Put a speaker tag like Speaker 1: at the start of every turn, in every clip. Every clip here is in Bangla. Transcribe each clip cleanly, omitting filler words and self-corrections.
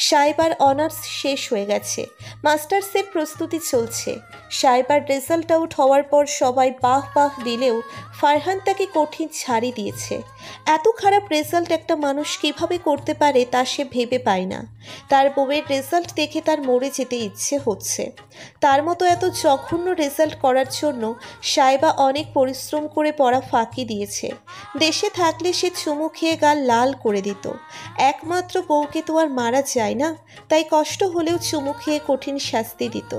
Speaker 1: সাইবার অনার্স শেষ হয়ে গেছে, মাস্টার্সের প্রস্তুতি চলছে। সাইবার রেজাল্ট আউট হওয়ার পর সবাই বাহ বাহ দিলেও ফারহান তাকে কঠিন ছাড়ি দিয়েছে। এত খারাপ রেজাল্ট একটা মানুষ কিভাবে করতে পারে তা সে ভেবে পায় না। তার বউয়ের রেজাল্ট দেখে তার মরে যেতে ইচ্ছে হচ্ছে। তার মতো এত জঘন্য রেজাল্ট করার জন্য সাইবা অনেক পরিশ্রম করে পড়া ফাঁকি দিয়েছে। দেশে থাকলে সে চুমু খেয়ে গাল লাল করে দিত। একমাত্র বউকে তো আর মারা যায় না, তাই কষ্ট হলেও চুমু খেয়ে কঠিন শাস্তি দিত।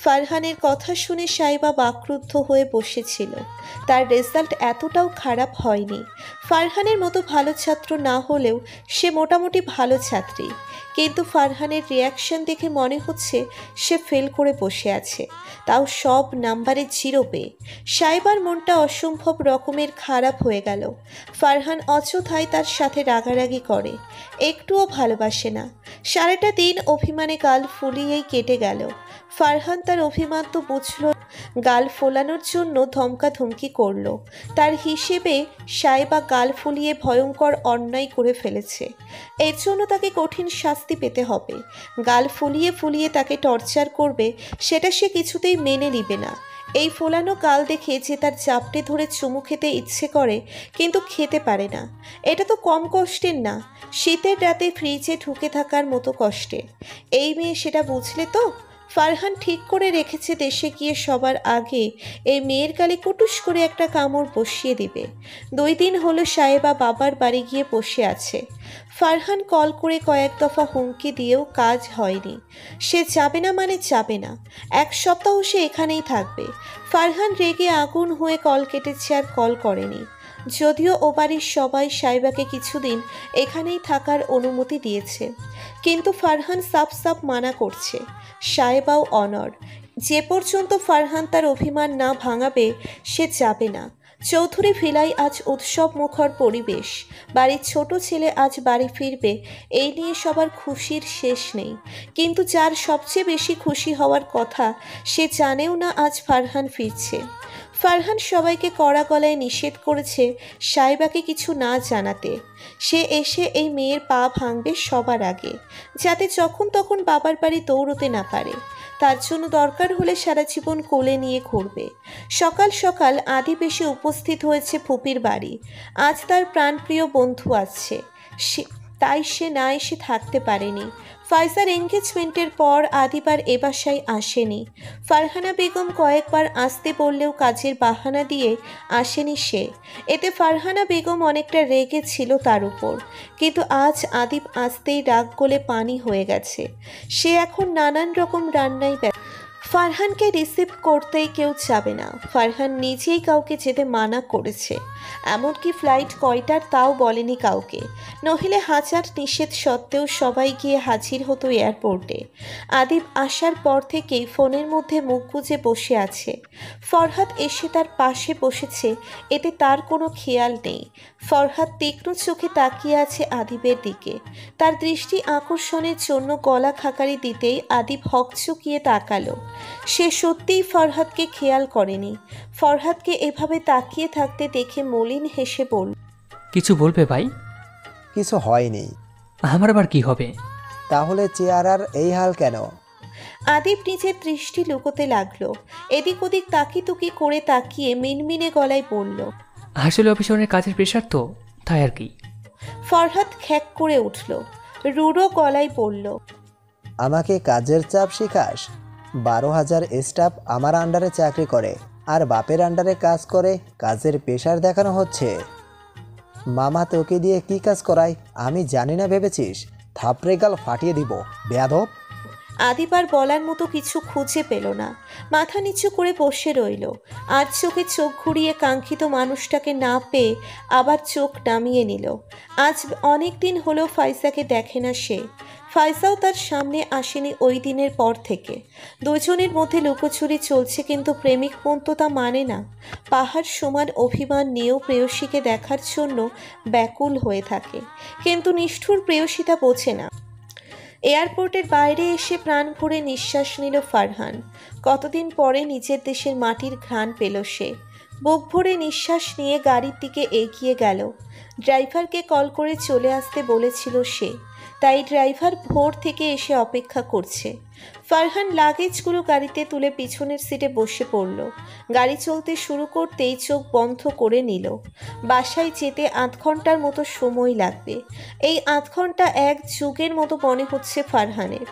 Speaker 1: ফারহানের কথা শুনে সাইবা বাকরুদ্ধ হয়ে বসেছিল। তার রেজাল্ট এতটাও খারাপ হয়নি। ফারহানের মতো ভালো ছাত্র না হলেও সে মোটামুটি ভালো ছাত্রী, কিন্তু ফারহানের রিয়াকশন দেখে মনে হচ্ছে সে ফেল করে বসে আছে, তাও সব নাম্বারে 0 পেয়ে। সাইবার মনটা অসম্ভব রকমের খারাপ হয়ে গেল। ফারহান অযথাই তার সাথে রাগারাগি করে, একটুও ভালোবাসে না। সারাটা দিন অভিমানে গাল ফুলিয়েই কেটে গেল। ফারহান তার অভিমান তো বুঝল, গাল ফোলানোর জন্য ধমকাধমকি করল। তার হিসেবে সাইবা গাল ফুলিয়ে ভয়ঙ্কর অন্যায় করে ফেলেছে, এর জন্য তাকে কঠিন শাস্তি পেতে হবে। গাল ফুলিয়ে ফুলিয়ে তাকে টর্চার করবে, সেটা সে কিছুতেই মেনে নিবে না। এই ফোলানো গাল দেখে যে তার চাপটে ধরে চুমু খেতে ইচ্ছে করে কিন্তু খেতে পারে না, এটা তো কম কষ্টের না, শীতের রাতে ফ্রিজে ঢুকে থাকার মতো কষ্টের। এই মেয়ে সেটা বুঝলে তো? ফারহান ঠিক করে রেখেছে দেশে গিয়ে সবার আগে এই মেয়ের গালে কুটুস করে একটা কামড় বসিয়ে দিবে। 2 দিন হলো সাহেবা বাবার বাড়ি গিয়ে বসে আছে। ফারহান কল করে কয়েক দফা হুমকি দিয়েও কাজ হয়নি। সে যাবে না মানে যাবে না, 1 সপ্তাহ সে এখানেই থাকবে। ফারহান রেগে আগুন হয়ে কল কেটেছে আর কল করেনি। যদিও ও বাড়ির সবাই সাইবাকে কিছুদিন এখানেই থাকার অনুমতি দিয়েছে, কিন্তু ফারহান সাফ সাফ মানা করছে। সাইবাও অনড়, যে পর্যন্ত ফারহান তার অভিমান না ভাঙাবে সে যাবে না। চৌধুরী ভিলায় আজ উৎসব মুখর পরিবেশ। বাড়ির ছোট ছেলে আজ বাড়ি ফিরবে, এই নিয়ে সবার খুশির শেষ নেই। কিন্তু যার সবচেয়ে বেশি খুশি হওয়ার কথা সে জানেও না আজ ফারহান ফিরছে। ফারহান সবাইকে কড়া গলায় নিষেধ করেছে সাইবাকে কিছু না জানাতে। সে এসে এই মেয়ের পা ভাঙবে সবার আগে, যাতে যখন তখন বাবার বাড়ি দৌড়তে না পারে। তার জন্য দরকার হলে সারা জীবন কোলে নিয়ে ঘুরবে। সকাল সকাল আদি এসে উপস্থিত হয়েছে ফুপির বাড়ি। আজ তার প্রাণপ্রিয় বন্ধু আসছে, তাই সে না এসে থাকতে পারেনি। ফাইজার এঙ্গেজমেন্টের পর আদিবার এ বাসায় আসেনি। ফারহানা বেগম কয়েকবার আসতে বললেও কাজের বাহানা দিয়ে আসেনি সে। এতে ফারহানা বেগম অনেকটা রেগে ছিল তার উপর, কিন্তু আজ আদিব আসতেই রাগ গলে পানি হয়ে গেছে। সে এখন নানান রকম রান্নায় ব্যস্ত। ফারহানকে রিসিভ করতেই কেউ যাবে না। ফারহান নিজেই কাউকে যেতে মানা করেছে, এমনকি ফ্লাইট কয়টার তাও বলেনি কাউকে, নহিলে হাজার নিষেধ সত্ত্বেও সবাই গিয়ে হাজির হতো এয়ারপোর্টে। আদিব আসার পর থেকেই ফোনের মধ্যে মুখ গুজে বসে আছে। ফরহাদ এসে তার পাশে বসেছে, এতে তার কোনো খেয়াল নেই। ফরহাদ তীক্ষ্ণ চোখে তাকিয়ে আছে আদিবের দিকে। তার দৃষ্টি আকর্ষণের জন্য গলা খাকারি দিতেই আদিব হকচকিয়ে তাকালো। সে সত্যিই ফরহাদকে খেয়াল করেনি। ফরহাদকে এভাবে তাকিয়ে থাকতে দেখে মলিন হেসে বলল,
Speaker 2: কিছু বলবে ভাই?
Speaker 3: কিছু হয়নি।
Speaker 2: আমার আবার কি হবে?
Speaker 3: তাহলে চেয়ারার এই হাল কেন?
Speaker 1: আদিব নিজের দৃষ্টি লুকোতে লাগলো। এদিক ওদিক তাকিতুকি করে তাকিয়ে মিনমিনে গলায় বলল,
Speaker 2: আসলে অফিসে অনেক কাজের প্রেশার তো, তাই আর কি।
Speaker 1: ফরহাদ খ্যাক করে উঠল, রুড়ো গলায় বলল,
Speaker 3: আমাকে কাজের চাপ শিখাস? 12,000 স্টাফ আমার আন্ডারে চাকরি করে আর বাপের আন্ডারে কাজ করে, কাজের প্রেশার দেখানো হচ্ছে? মামা তোকে দিয়ে কি কাজ করায় আমি জানি না ভেবেছিস? থাপড়ে গাল ফাটিয়ে দিব বেয়াদব।
Speaker 1: আদিবার বলার মতো কিছু খুঁজে পেল না, মাথা নিচু করে বসে রইল। আর চোখে চোখ ঘুরিয়ে কাঙ্ক্ষিত মানুষটাকে না পেয়ে আবার চোখ নামিয়ে নিল। আজ অনেক দিন হলো ফাইজাকে দেখে না সে। ফাইজাও তার সামনে আসেনি ওই দিনের পর থেকে। দুজনের মধ্যে লুকোচুরি চলছে, কিন্তু প্রেমিক মন তো তা মানে না। পাহাড় সমান অভিমান নিয়েও প্রেয়সীকে দেখার জন্য ব্যাকুল হয়ে থাকে, কিন্তু নিষ্ঠুর প্রেয়সীতা বোঝে না। এয়ারপোর্টের বাইরে এসে প্রাণ ভরে নিঃশ্বাস নিল ফারহান। কতদিন পরে নিজের দেশের মাটির ঘ্রাণ পেল সে। বুক ভরে নিঃশ্বাস নিয়ে গাড়ির দিকে এগিয়ে গেল। ড্রাইভারকে কল করে চলে আসতে বলেছিল সে, তাই ড্রাইভার ভোর থেকে এসে অপেক্ষা করছে। ফারহান লাগেজগুলো গাড়িতে তুলে পিছনের সিটে বসে পড়ল। গাড়ি চলতে শুরু করতেই চোখ বন্ধ করে নিল। বাসায় যেতে ৮ ঘন্টার মতো সময় লাগবে। এই ৮ ঘন্টা এক যুগের মতো মনে হচ্ছে ফারহানের।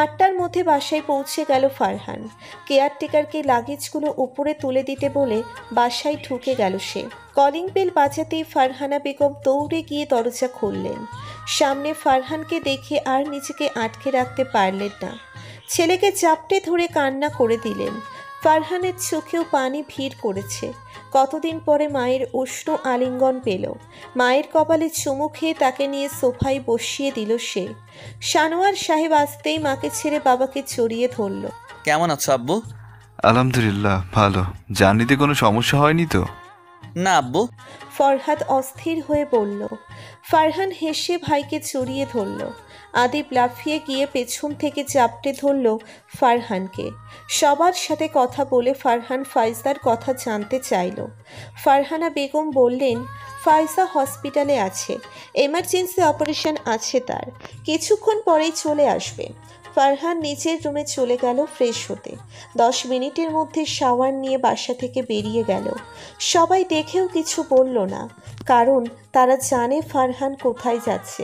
Speaker 1: ৮টার মধ্যে বাসায় পৌঁছে গেল ফারহান। কেয়ারটেকারকে লাগেজগুলো উপরে তুলে দিতে বলে বাসায় ঢুকে গেল সে। কলিং বেল বাজাতেই ফারহানা বেগম দৌড়ে গিয়ে দরজা খুললেন। সামনে ফারহানকে দেখে আর নিজেকে আটকে রাখতে পারলেন না। ছেলেকে চাপটে ধরে কান্না করে দিলেন। ফারহানের চোখেও পানি ভিড় করেছে। কতদিন পরে মায়ের উষ্ণ আলিঙ্গন পেল। মায়ের কপালে চুমু খেয়ে তাকে নিয়ে সোফায় বসিয়ে দিল সে। সানোয়ার সাহেব আসতেই মাকে ছেড়ে বাবাকে জড়িয়ে ধরল।
Speaker 4: কেমন আছো আব্বু?
Speaker 5: আলহামদুলিল্লাহ ভালো। জার্নিতে কোনো সমস্যা হয়নি তো?
Speaker 4: না আব্বু।
Speaker 1: ফরহাদ অস্থির হয়ে বলল। ফারহান হেসে ভাইকে জড়িয়ে ধরল। আদিব লাফিয়ে গিয়ে পেছন থেকে চাপটে ধরল ফারহানকে। সবার সাথে কথা বলে ফারহান ফাইজার কথা জানতে চাইল। ফারহানা বেগম বললেন, ফাইজা হসপিটালে আছে, এমার্জেন্সি অপারেশন আছে তার, কিছুক্ষণ পরেই চলে আসবে। ফারহান নিচের রুমে চলে গেল ফ্রেশ হতে। 10 মিনিটের মধ্যে শাওয়ার নিয়ে বাসা থেকে বেরিয়ে গেল। সবাই দেখেও কিছু বলল না, কারণ তারা জানে ফারহান কোথায় যাচ্ছে।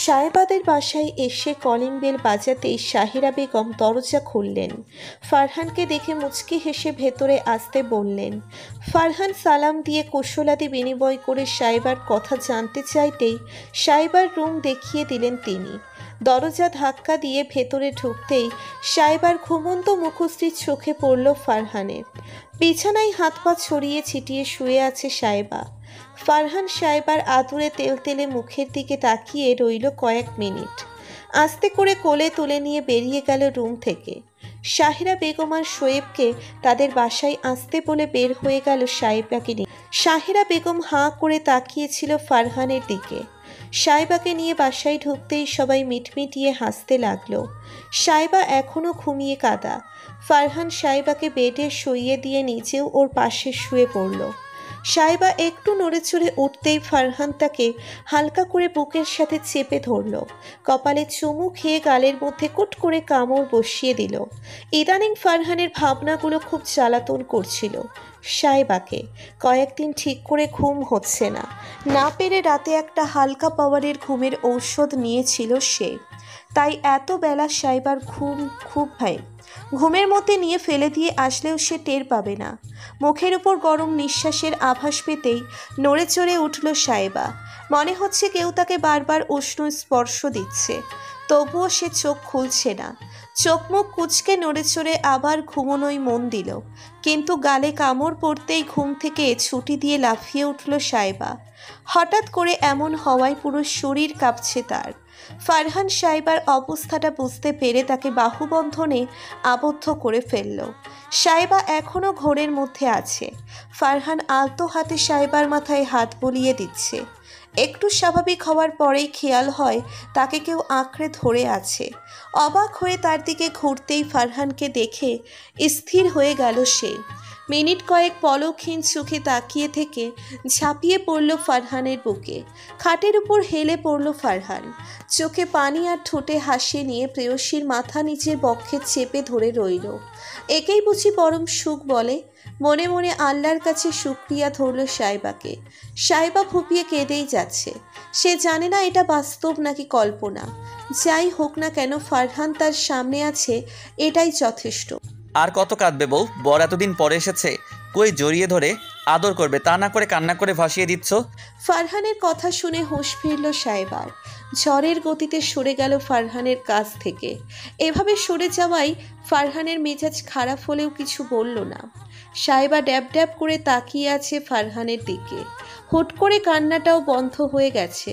Speaker 1: সাহেবাদের বাসায় এসে কলিং বেল বাজাতেই শাহিরা বেগম দরজা খুললেন। ফারহানকে দেখে মুচকি হেসে ভেতরে আসতে বললেন। ফারহান সালাম দিয়ে কুশলাদি বিনিময় করে সাহেবার কথা জানতে চাইতেই সাহেবার রুম দেখিয়ে দিলেন তিনি। দরজা ধাক্কা দিয়ে ভেতরে ঢুকতেই সাহেবার ঘুমন্ত মুখশ্রী চোখে পড়ল ফারহানের। বিছানায় হাত পা ছড়িয়ে ছিটিয়ে শুয়ে আছে সাহেবা। ফারহান সাহেবার আদুরে তেলতেলে মুখের দিকে তাকিয়ে রইল কয়েক মিনিট। আস্তে করে কোলে তুলে নিয়ে বেরিয়ে গেল রুম থেকে। শাহিরা বেগম আর শোয়েবকে তাদের বাসায় আসতে বলে বের হয়ে গেল সাহেবাকে নিয়ে। শাহিরা বেগম হাঁ করে তাকিয়েছিল ফারহানের দিকে। সাহেবাকে নিয়ে বাসায় ঢুকতেই সবাই মিটমিটিয়ে হাসতে লাগলো। সাহেবা এখনও ঘুমিয়ে কাঁদা। ফারহান সাহেবাকে বেডে শুইয়ে দিয়ে নিজেও ওর পাশে শুয়ে পড়ল। সাহেবা একটু নড়েচড়ে উঠতেই ফারহান তাকে হালকা করে বুকের সাথে চেপে ধরল। কপালে চুমু খেয়ে গালের মধ্যে কুট করে কামড় বসিয়ে দিল। ইদানিং ফারহানের ভাবনাগুলো খুব জ্বালাতন করছিল সাহেবাকে। কয়েকদিন ঠিক করে ঘুম হচ্ছে না। না পেরে রাতে একটা হালকা পাওয়ারের ঘুমের ঔষধ নিয়েছিল সে, তাই এত বেলা সাহেবার ঘুম খুব ভাই। ঘুমের মধ্যে নিয়ে ফেলে দিয়ে আসলেও সে টের পাবে না। মুখের উপর গরম নিঃশ্বাসের আভাস পেতেই নড়ে চড়ে উঠল সাহেবা। মনে হচ্ছে কেউ তাকে বারবার উষ্ণ স্পর্শ দিচ্ছে, তবুও সে চোখ খুলছে না। চোখ মুখ কুচকে নড়ে চড়ে আবার ঘুমোনোই মন দিল, কিন্তু গালে কামড় পড়তেই ঘুম থেকে ছুটি দিয়ে লাফিয়ে উঠল সাহেবা। হঠাৎ করে এমন হওয়ায় পুরো শরীর কাঁপছে তার। ফারহান সাহেবার অবস্থাটা বুঝতে পেরে তাকে বাহুবন্ধনে আবদ্ধ করে ফেলল। সাহেবা এখনও ঘোরের মধ্যে আছে। ফারহান আলতো হাতে সাহেবার মাথায় হাত বুলিয়ে দিচ্ছে। একটু স্বাভাবিক হওয়ার পরেই খেয়াল হয় তাকে কেউ আঁকড়ে ধরে আছে। অবাক হয়ে তার দিকে ঘুরতেই ফারহানকে দেখে স্থির হয়ে গেল সে। মিনিট কয়েক পলকহীন চোখে তাকিয়ে থেকে ঝাঁপিয়ে পড়ল ফারহানের বুকে। খাটের উপর হেলে পড়ল ফারহান। চোখে পানি আর ঠোঁটে হাসি নিয়ে প্রেয়সীর মাথা নিচের বক্ষে চেপে ধরে রইল। একেই বুঝি পরম সুখ বলে। মনে মনে আল্লাহর কাছে শুকরিয়া ধরল সাহেবাকে। সাহেবা ফুপিয়ে কেঁদেই যাচ্ছে। সে জানে না এটা বাস্তব নাকি কল্পনা। যাই হোক না কেন ফারহান তার সামনে আছে, এটাই যথেষ্ট।
Speaker 4: আর কত কাঁদবে বউ? বর এতদিন পরে এসেছে, কই জড়িয়ে ধরে আদর করবে, তা না করে কান্না করে ভাসিয়ে দিচ্ছ।
Speaker 1: ফারহানের কথা শুনে হুঁশ ফিরল সাহেবার। ঝড়ের গতিতে সরে গেল ফারহানের কাছ থেকে। এভাবে সরে যাওয়ায় ফারহানের মেজাজ খারাপ হলেও কিছু বলল না। সাহেবা ড্যাব ড্যাব করে তাকিয়ে আছে ফারহানের দিকে। হুট করে কান্নাটাও বন্ধ হয়ে গেছে।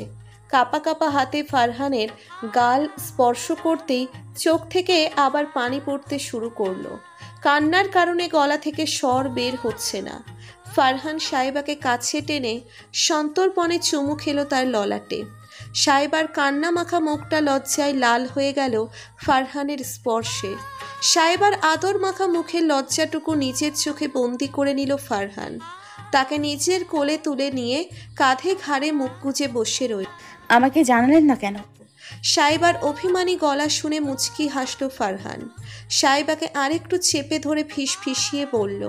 Speaker 1: কাপা কাপা হাতে ফারহানের গাল স্পর্শ করতেই চোখ থেকে আবার পানি পড়তে শুরু করলো। কান্নার কারণে গলা থেকে স্বর বের হচ্ছে না। ফারহান সাহেবাকে কাছে টেনে সন্তর্পণে চুমু খেলো তার ললাটে। সাহেবার কান্না মাখা মুখটা লজ্জায় লাল হয়ে গেল ফারহানের স্পর্শে। সাহেবার আদর মাখা মুখের লজ্জাটুকু নিজের চোখে বন্দি করে নিল ফারহান। তাকে নিজের কোলে তুলে নিয়ে কাঁধে ঘাড়ে মুখ গুজে বসে রইল।
Speaker 6: আমাকে জানালেন না কেন?
Speaker 1: সাইবার অভিমানী গলা শুনে মুচকি হাসল ফারহান। সাইবাকে আরেকটু চেপে ধরে ফিসফিসিয়ে বলল,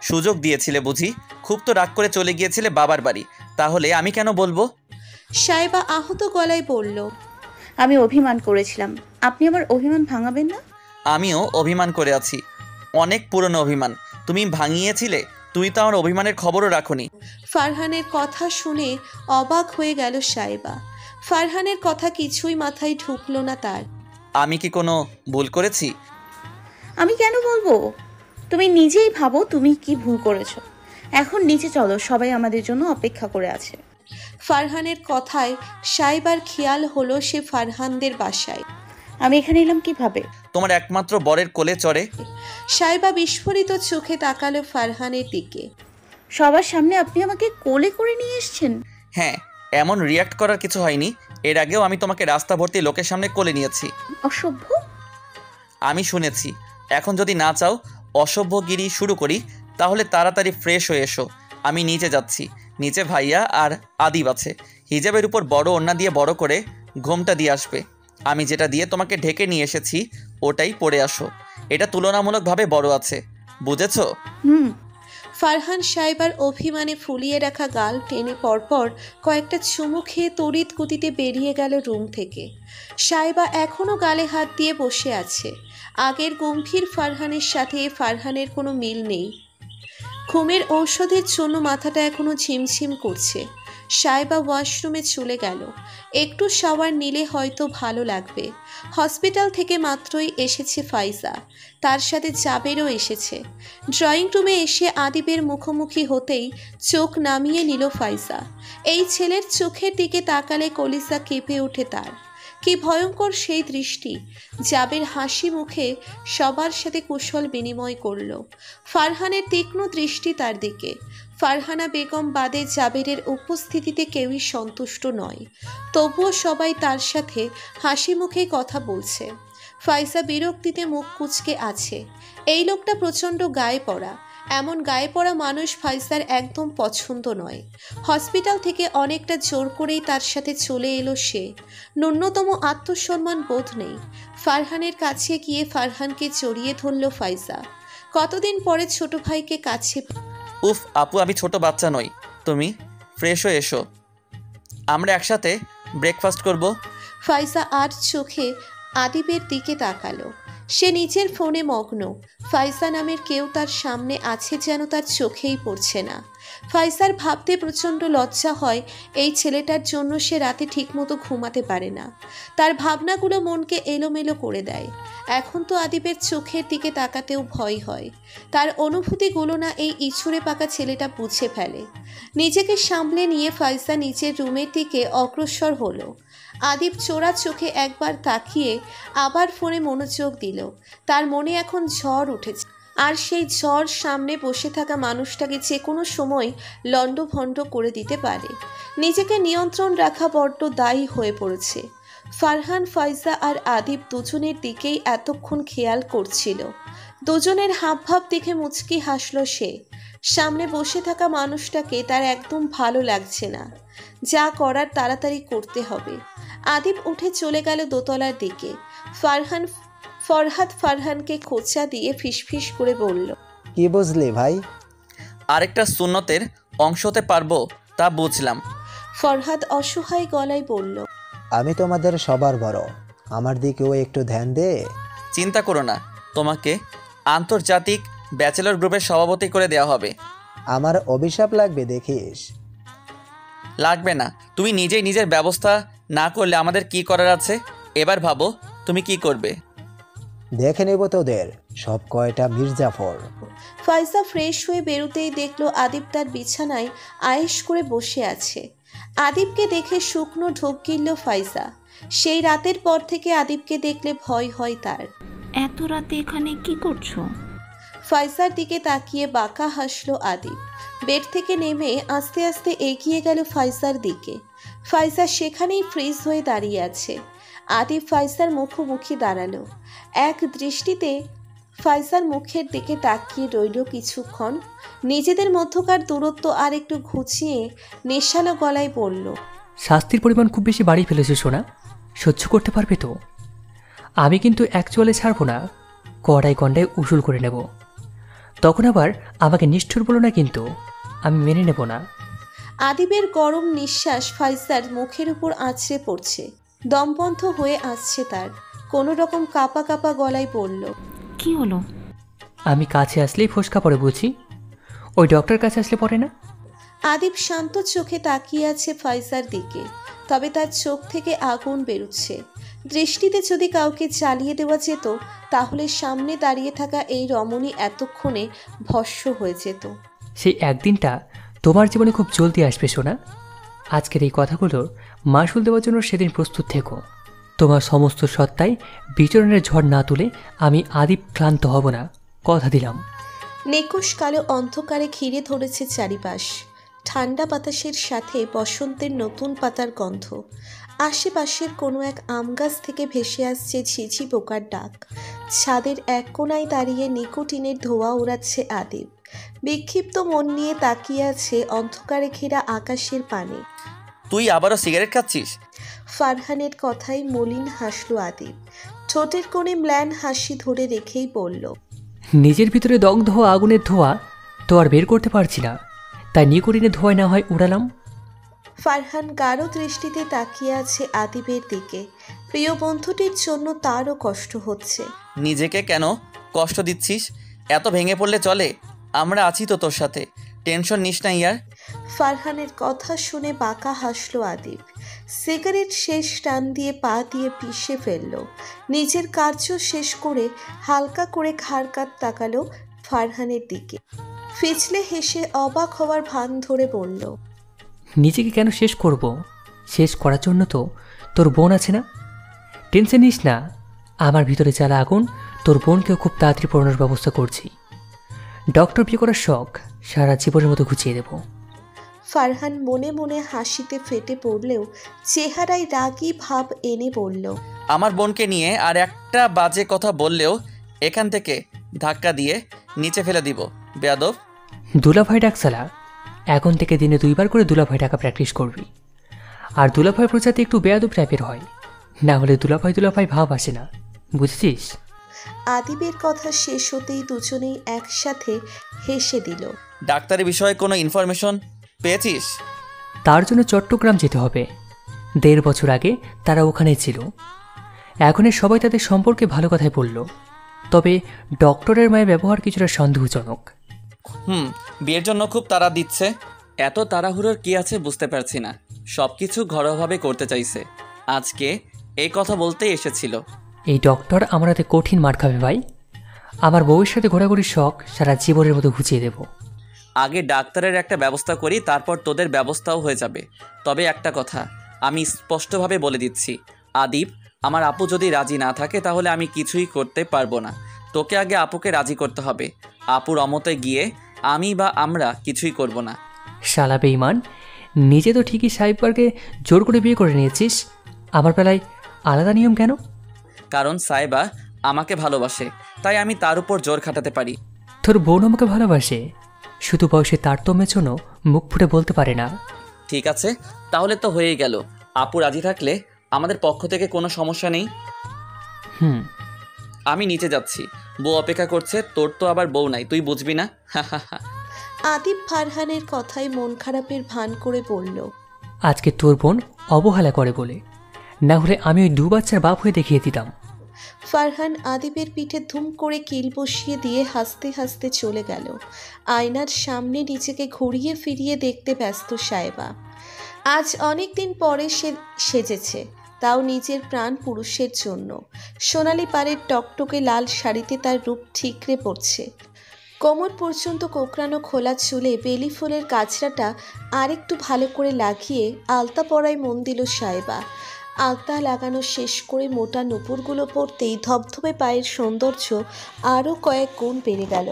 Speaker 4: সুযোগ দিয়েছিলে বুঝি? খুব তো রাগ করে চলে গিয়েছিলে বাবার বাড়ি, তাহলে আমি কেন বলবো?
Speaker 1: সাইবা আহত গলায় বলল,
Speaker 6: আমি অভিমান করেছিলাম, আপনি আমার অভিমান ভাঙাবেন না?
Speaker 4: আমিও অভিমান করে আছি, অনেক পুরনো অভিমান। তুমি ভাঙিয়েছিলে, তুই তো আমার অভিমানের খবরও রাখোনি।
Speaker 1: ফারহানের কথা শুনে অবাক হয়ে গেল সাইবা। ফারহানের কথা কিছুই মাথায় ঢুকলো না তার।
Speaker 4: আমি কি কোনো ভুল করেছি?
Speaker 6: আমি কেন বলবো? তুমি নিজেই ভাবো তুমি কি ভুল করেছো। এখন নিচে চলো, সবাই আমাদের জন্য অপেক্ষা করে আছে।
Speaker 1: ফারহানের কথায় সাইবার খেয়াল হলো সে ফারহানদের বাসায়।
Speaker 6: আমি এখানে এলাম কিভাবে?
Speaker 4: তোমার একমাত্র বরের কোলে চড়ে।
Speaker 1: সাইবা বিস্ফোরিত চোখে তাকালো ফারহানের দিকে।
Speaker 6: সবার সামনে আপনি আমাকে কোলে করে নিয়ে এসেছেন?
Speaker 4: হ্যাঁ, এমন রিয়াক্ট করার কিছু হয়নি। এর আগেও আমি তোমাকে রাস্তা ভর্তি লোকের সামনে কোলে নিয়েছি।
Speaker 6: অসভ্য।
Speaker 4: আমি শুনেছি। এখন যদি না চাও অসভ্যগিরি শুরু করি, তাহলে তাড়াতাড়ি ফ্রেশ হয়ে এসো। আমি নিচে যাচ্ছি। নিচে ভাইয়া আর আদিব আছে। হিজাবের উপর বড় ওড়না দিয়ে বড় করে ঘোমটা দিয়ে আসবে। আমি যেটা দিয়ে তোমাকে ঢেকে নিয়ে এসেছি ওটাই পরে আসো। এটা তুলনামূলকভাবে বড় আছে, বুঝেছো?
Speaker 6: হুম।
Speaker 1: ফারহান সাইবার অভিমানে ফুলিয়ে রাখা গাল টেনে পরপর কয়েকটা চুমু খেয়ে তড়িৎ গতিতে বেরিয়ে গেল রুম থেকে। সাইবা এখনও গালে হাত দিয়ে বসে আছে। আগের গম্ভীর ফারহানের সাথে ফারহানের কোনো মিল নেই। ঘুমের ঔষধের জন্য মাথাটা এখনও ঝিমঝিম করছে। সাইবা ওয়াশরুমে চলে গেল। একটু শাওয়ার নিলে হয়তো ভালো লাগবে। হসপিটাল থেকে মাত্রই এসেছে ফাইজা, তার সাথে জাবেরও এসেছে। ড্রয়িং রুমে এসে আদিবের মুখোমুখি হতেই চোখ নামিয়ে নিল ফাইজা। এই ছেলের চোখের দিকে তাকালে কলিজা কেঁপে ওঠে তার। কি ভয়ঙ্কর সেই দৃষ্টি! জাবের হাসি মুখে সবার সাথে কুশল বিনিময় করল। ফারহানের তীক্ষ্ণ দৃষ্টি তার দিকে। ফারহানা বেগম বাদে জাবেরের উপস্থিতিতে কেউই সন্তুষ্ট নয়, তবুও সবাই তার সাথে হাসি মুখে কথা বলছে। ফাইজা বিরক্তিতে মুখ কুঁচকে আছে। এই লোকটা প্রচণ্ড গায়ে পড়া। এমন গায়ে পড়া মানুষ ফাইজার একদম পছন্দ নয়। হসপিটাল থেকে অনেকটা জোর করেই তার সাথে চলে এলো সে। ন্যূনতম আত্মসম্মান বোধ নেই। ফারহানের কাছে গিয়ে ফারহানকে জড়িয়ে ধরল ফাইজা। কতদিন পরে ছোট ভাইকে কাছে।
Speaker 4: উফ আপু, আমি ছোট বাচ্চা নই। তুমি ফ্রেশ হয়ে এসো, আমরা একসাথে ব্রেকফাস্ট করব।
Speaker 1: ফাইজা আর চোখে আদিবের দিকে তাকালো। সে নিজের ফোনে মগ্ন। ফাইজা নামের কেউ তার সামনে আছে যেন তার চোখেই পড়ছে না। ফাইজার ভাবতে প্রচণ্ড লজ্জা হয় এই ছেলেটার জন্য সে রাতে ঠিকমতো ঘুমাতে পারে না। তার ভাবনাগুলো মনকে এলোমেলো করে দেয়। এখন তো আদিবের চোখের দিকে তাকাতেও ভয় হয়। তার অনুভূতিগুলো না এই ইছুড়ে পাকা ছেলেটা বুঝে ফেলে। নিজেকে সামলে নিয়ে ফাইজা নিজের রুমের দিকে অগ্রসর হলো। আদিব চোরা চোখে একবার তাকিয়ে আবার ফোনে মনোযোগ দিল। তার মনে এখন ঝড় উঠেছে, আর সেই ঝড় সামনে বসে থাকা মানুষটাকে যে কোনো সময় লণ্ডভণ্ড করে দিতে পারে। নিজেকে নিয়ন্ত্রণ রাখা বড্ড দায়ী হয়ে পড়েছে। ফারহান, ফাইজা আর আদিব দুজনের দিকেই এতক্ষণ খেয়াল করছিল। দুজনের হাবভাব দেখে মুচকি হাসল সে। সামনে বসে থাকা মানুষটাকে তার একদম ভালো লাগছে না। যা করার তাড়াতাড়ি করতে হবে। আদিব উঠে চলে গেল দোতলার দিকে। ফরহাদ ফারহানকে খোঁচা দিয়ে ফিসফিস করে বলল,
Speaker 3: কি বুঝলি ভাই?
Speaker 4: আরেকটা সুন্নতের অংশ হতে পারবো তা বুঝলাম।
Speaker 1: ফরহাদ অসহায় গলায় বলল,
Speaker 3: আমি তোমাদের সবার বড়, আমার দিকেও একটু ধ্যান দে।
Speaker 4: চিন্তা করো না, তোমাকে আন্তর্জাতিক ব্যাচেলর গ্রুপের সভাপতি করে দেওয়া হবে।
Speaker 3: আমার অভিশাপ লাগবে দেখিস।
Speaker 4: লাগবে না, তুমি নিজেই নিজের ব্যবস্থা না করলে আমাদের কি করার আছে? এবার ভাবো তুমি কি করবে।
Speaker 3: দেখে নেব তোদের সব কয়টা মির্জাফর।
Speaker 1: ফাইজা ফ্রেশ হয়ে বেরোতেই দেখলো আদিব তার বিছানায় আয়েশ করে বসে আছে। আদিবকে দেখে শুকনো ঢোক গিলল ফাইজা। সেই রাতের পর থেকে আদিবকে দেখলে ভয় হয় তার।
Speaker 7: এত রাতে এখানে কি করছো?
Speaker 1: ফাইজার দিকে তাকিয়ে বাঁকা হাসলো আদিব। বেড থেকে নেমে আস্তে আস্তে এগিয়ে গেল ফাইজার দিকে। ফাইজা সেখানেই ফ্রিজ হয়ে দাঁড়িয়ে আছে। আদিব ফাইজার মুখোমুখি দাঁড়ালো। এক দৃষ্টিতে ফাইজার মুখের দিকে তাকিয়ে রইল কিছুক্ষণ। নিজেদের মধ্যকার দূরত্ব আর একটু ঘুচিয়ে নেশালো গলায় বলল,
Speaker 2: শাস্তির পরিমাণ খুব বেশি বাড়িয়ে ফেলেছে সোনা, সহ্য করতে পারবে তো? আমি কিন্তু অ্যাকচুয়ালি ছাড়বো না, কড়াই কন্ডায় উসুল করে নেব। তখন আবার আমাকে নিষ্ঠুর বলো না, কিন্তু আমি মেনে নেব না।
Speaker 1: আদিবের গরম নিঃশ্বাস ফাইজার মুখের উপর আছড়ে পড়ছে। দমবন্ধ হয়ে আসছে তার। কোনো রকম কাঁপা কাঁপা গলায় বলল,
Speaker 7: কি হলো?
Speaker 2: আমি কাছে আসলেই ফোসকা পড়ে বুঝি, ওই ডক্টর কাছে আসলে পড়ে না?
Speaker 1: আদিব শান্ত চোখে তাকিয়ে আছে ফাইজার দিকে, তবে তার চোখ থেকে আগুন বেরুচ্ছে। দৃষ্টিতে যদি কাউকে জ্বালিয়ে দেওয়া যেত তাহলে সামনে দাঁড়িয়ে থাকা এই রমণী এতক্ষণে ভস্ম হয়ে যেত।
Speaker 2: সেই একদিনটা তোমার জীবনে খুব জলদি আসবে সোনা। আজকের এই কথাগুলোর মাসুল দেওয়ার জন্য সেদিন প্রস্তুত থেকো। তোমার সমস্ত সত্তায় বিচরণের ঝড় না তুলে আমি আদিব ক্লান্ত হব না, কথা দিলাম।
Speaker 1: নেকশ কালো অন্ধকারে ঘিরে ধরেছে চারিপাশ। ঠান্ডা বাতাসের সাথে বসন্তের নতুন পাতার গন্ধ। আশেপাশের কোনো এক আম গাছ থেকে ভেসে আসছে ঝিঝি পোকার ডাক। ছাদের এক কোণায় দাঁড়িয়ে নিকোটিনের ধোঁয়া ওড়াচ্ছে আদিব। বিক্ষিপ্ত মন নিয়ে তাকিয়ে আছে অন্ধকারে ঘেরা আকাশের পানে।
Speaker 4: তুই আবারও সিগারেট খাচ্ছিস?
Speaker 1: ফারহানের কথায় মলিন হাসল আদিব। ঠোঁটের কোণে ম্লান হাসি ধরে রেখেই বলল,
Speaker 2: নিজের ভিতরে দগ্ধ আগুনের ধোঁয়া তো আর বের করতে পারছি না, তাই নিকোটিনের ধোঁয়ায় না হয় উড়ালাম।
Speaker 1: ফারহান গাঢ় দৃষ্টিতে তাকিয়ে আছে আদিবের দিকে। প্রিয় বন্ধুটির জন্য তারও কষ্ট হচ্ছে।
Speaker 4: নিজেকে কেন কষ্ট দিচ্ছিস? এত ভেঙে পড়লে চলে? আমরা আছি তো তোর সাথে, টেনশন নিস না ইয়ার।
Speaker 1: ফারহানের কথা শুনে বাঁকা হাসল আদিব। সিগারেট শেষ টান দিয়ে পা দিয়ে পিষে ফেলল। নিজের কার্য শেষ করে হালকা করে ঘাড় কাত তাকালো ফারহানের দিকে। ফিচলে হেসে অবাক হওয়ার ভান ধরে বলল,
Speaker 2: নিজেকে কেন শেষ করব? শেষ করার জন্য তো তোর বোন আছে না? টেনশন নিস না, আমার ভিতরে জ্বালা আগুন তোর বোনকেও খুব তাড়াতাড়ি পড়ানোর ব্যবস্থা করছি। ডক্টর বিয়ে করার শখ সারা জীবনের মতো ঘুচিয়ে দেব।
Speaker 1: ফারহান মনে মনে হাসিতে ফেটে পড়লেও চেহারায় রাগী ভাব এনে বলল,
Speaker 4: আমার বোনকে নিয়ে আর একটা বাজে কথা বললেও এখান থেকে ধাক্কা দিয়ে নিচে ফেলে দিব, বেয়াদব।
Speaker 2: দুলাভাই ডাকসালা, এখন থেকে দিনে 2 বার করে দুলাভাই ডাকা প্র্যাকটিস করবি। আর দুলাভাই প্রজাতি একটু বেয়াদব টাইপের হয়, না হলে দুলাভাই দুলাভাই ভাব আসে না, বুঝেছিস?
Speaker 1: আদিবের কথা শেষ হতেই দুজনেই একসাথে হেসে দিল।
Speaker 4: ডাক্তারের বিষয়ে কোনো ইনফরমেশন পেয়েছিস?
Speaker 2: তার জন্য চট্টগ্রাম যেতে হবে। 1.5 বছর আগে তারা ওখানে ছিল। এখন সবাই তাদের সম্পর্কে ভালো কথাই বলল, তবে ডক্টরের মায়ের ব্যবহার কিছুটা সন্দেহজনক।
Speaker 4: বিয়ের জন্য খুব তাড়া দিচ্ছে। এত তাড়াহুড়োর কি আছে বুঝতে পারছি না। সব কিছু ঘরোয়াভাবে করতে চাইছে। আজকে এই কথা বলতেই এসেছিল।
Speaker 2: এই ডক্টর আমার হাতে কঠিন মার খাবে ভাই। আমার বউয়ের সাথে ঘোরাঘুরির শখ সারা জীবনের মতো ঘুচিয়ে দেব।
Speaker 4: আগে ডাক্তারের একটা ব্যবস্থা করি, তারপর তোদের ব্যবস্থাও হয়ে যাবে। তবে একটা কথা আমি স্পষ্টভাবে বলে দিচ্ছি, আদিব, আমার আপু যদি রাজি না থাকে তাহলে আমি কিছুই করতে পারবো না। তোকে আগে আপুকে রাজি করতে হবে। আপুর অমতে গিয়ে আমি বা আমরা কিছুই করব না।
Speaker 2: শালা বেঈমান, নিজে তো ঠিকই সাহেববারকে জোর করে বিয়ে করে নিয়েছিস, আমার বেলায় আলাদা নিয়ম কেন?
Speaker 4: কারণ সাইবা আমাকে ভালোবাসে, তাই আমি তার উপর জোর খাটাতে পারি।
Speaker 2: তোর বোন আমাকে ভালোবাসে, শুধু বয়সে তারতম্যের জন্য মুখ ফুটে বলতে পারে না।
Speaker 4: ঠিক আছে, তাহলে তো হয়েই গেল। আপু রাজি থাকলে আমাদের পক্ষ থেকে কোনো সমস্যা নেই। আমি নিচে যাচ্ছি, বউ অপেক্ষা করছে। তোর তো আবার বউ নাই, তুই বুঝবি না।
Speaker 1: আদিব ফারহানের কথায় মন খারাপের ভান করে বলল,
Speaker 2: আজকে তোর বোন অবহেলা করে বলে, না হলে আমি ওই 2 বাচ্চার বাপ হয়ে দেখিয়ে দিতাম।
Speaker 1: ফারহান আদিবের পিঠে ধুম করে কিল বসিয়ে দিয়ে হাসতে হাসতে চলে গেল। আয়নার সামনে নিজেকে ঘুরিয়ে ফিরিয়ে দেখতে ব্যস্ত সাহেবা। আজ অনেক দিন পরে সে সেজেছে, তাও নিজের প্রাণ পুরুষের জন্য। সোনালি পাড়ের টকটকে লাল শাড়িতে তার রূপ ঠিকরে পড়ছে। কোমর পর্যন্ত কোকড়ানো খোলা চুলে বেলি ফুলের গাছড়াটা আরেকটু ভালো করে লাগিয়ে আলতা পরায় মন দিল সাহেবা। আলতা লাগানো শেষ করে মোটা নুপুরগুলো পরতেই ধবধবে পায়ের সৌন্দর্য আরও কয়েক গুণ বেড়ে গেল।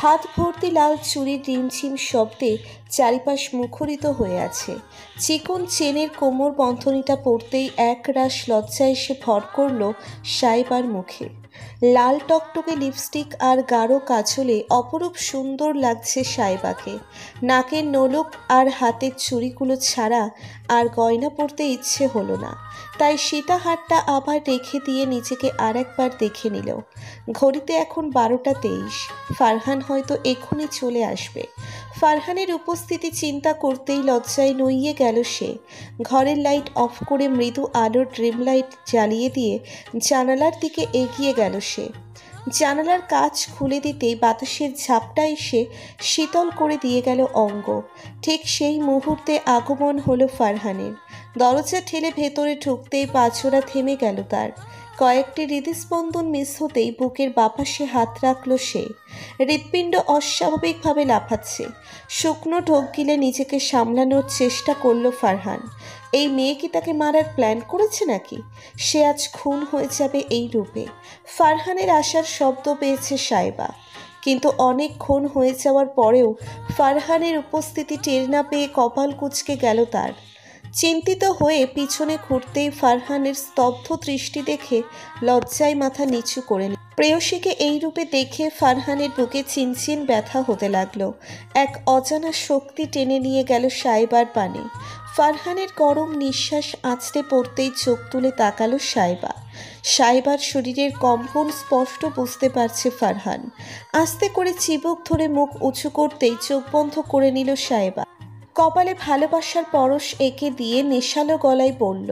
Speaker 1: হাত ভর্তি লাল চুড়ির রিমঝিম শব্দে চারিপাশ মুখরিত হয়ে আছে। চিকন চেনের কোমর বন্ধনীটা পরতেই এক রাশ লজ্জা এসে ভর করল সাহেবার মুখে। লাল টকটকে লিপস্টিক আর গাঢ় কাজলে অপরূপ সুন্দর লাগছে সাইবাকে। নাকের নোলক আর হাতের চুড়িগুলো ছাড়া আর গয়না পরতে ইচ্ছে হলো না, তাই সীতাহারটা আবার রেখে দিয়ে নিজেকে আর একবার দেখে নিল। ঘড়িতে এখন 12টা 23। ফারহান হয়তো এখনই চলে আসবে। ফারহানের উপস্থিতি চিন্তা করতেই লজ্জায় নুইয়ে গেল সে। ঘরের লাইট অফ করে মৃদু আলোর ড্রিম লাইট জ্বালিয়ে দিয়ে জানালার দিকে এগিয়ে গেল সে। জানালার কাঁচ খুলে দিতেই বাতাসের ঝাপটা এসে শীতল করে দিয়ে গেল অঙ্গ। ঠিক সেই মুহূর্তে আগমন হলো ফারহানের। দরজা ঠেলে ভেতরে ঢুকতেই পাছড়া থেমে গেল তার। কয়েকটি হৃদস্পন্দন মিস হতেই বুকের বাপাসে হাত রাখল সে। হৃৎপিণ্ড অস্বাভাবিকভাবে লাফাচ্ছে। শুকনো ঢোক গিলে নিজেকে সামলানোর চেষ্টা করল ফারহান। এই মেয়ে কি তাকে মারার প্ল্যান করেছে নাকি? সে আজ খুন হয়ে যাবে এই রূপে। ফারহানের আসার শব্দ পেয়েছে সাইবা, কিন্তু অনেকক্ষণ হয়ে যাওয়ার পরেও ফারহানের উপস্থিতি টের না পেয়ে কপাল কুঁচকে গেল তার। চিন্তিত হয়ে পিছনে ঘুরতেই ফারহানের স্তব্ধ দৃষ্টি দেখে লজ্জায় মাথা নিচু করে নিল। প্রেয়সীকে এই রূপে দেখে ফারহানের বুকে চিনচিন ব্যথা হতে লাগলো। এক অজানা শক্তি টেনে নিয়ে গেল সাইবার পানে। ফারহানের গরম নিঃশ্বাস আঁচড়ে পড়তেই চোখ তুলে তাকালো সাইবা। সাইবার শরীরের কম্পন স্পষ্ট বুঝতে পারছে ফারহান। আস্তে করে চিবুক ধরে মুখ উঁচু করতেই চোখ বন্ধ করে নিল সাইবা। কপালে ভালোবাসার পরশ এঁকে দিয়ে নেশালো গলায় বলল,